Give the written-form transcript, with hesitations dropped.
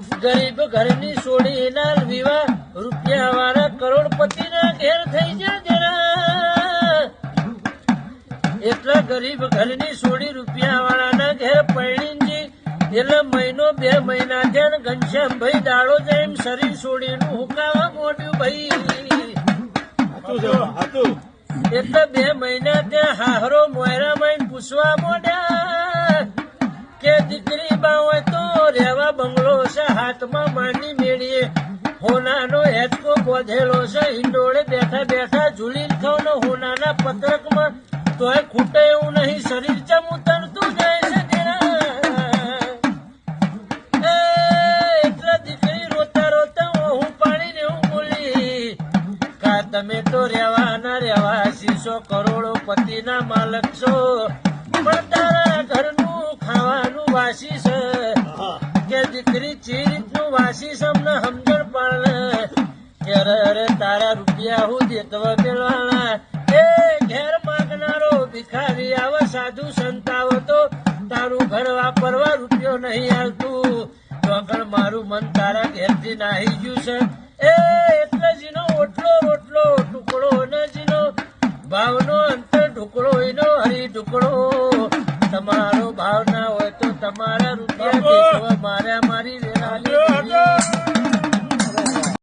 ગરીબ ઘરની સોડી ના વિવાહ રૂપિયા વાળા કરોડપતિ ના ઘેર થઈ જાય જરા એટલા ગરીબ ઘરની સોડી રૂપિયા વાળા ના ઘેર પૈણીજી એટલે મહિનો 2 મહિના થયા ઘનશ્યામભાઈ દાડો જેમ શરીર છોડીનું હુકાવા મોડ્યું ભાઈ એટલે 2 મહિના ત્યાં હાહરો મોયરા માં પૂછવા મોડ્યા કે દીકરી બા હોય તો રેવા બંગલો છે હાથમાં માંડી મેળીએ હોનાનો હેચકો બોધેલો છે હિંડોળે બેઠા બેઠા ઝૂલી ખાવનો હોનાના પત્રકમાં તોય ખૂટે એવું નહીં શરીર ચમ ઉતરતું જાય છે એટલે દીકરી રોતા રોતા હું પાડીને હું બોલી કા તમે તો રેવાના રહેવાસી છો કરોડોપતિના માલક છો પણ તારા ઘરનું ખાવાનું વાસી છે કે દીકરી ચી રીતનું વાસી છે અમને સમજણ પાડે કે અરે તારા રૂપિયા હું દેતવા મેળવાના એ ઘેર માગનારો ભિખારી આવે સાધુ સંત આવો તો તારું ઘર વાપરવા રૂપિયો નહીં આવતું તો આગળ મારું મન તારા ઘેરથી નાહી ગયું છે એ એટલે જીનો ઓટલો રોટલો ટુકડો ને જીનો ભાવનો અંતર ઢુકડો એનો હરી ઢુકડો તમારો ભાવ ના હોય તો તમારા રૂપિયા મારે મારી વેરાલી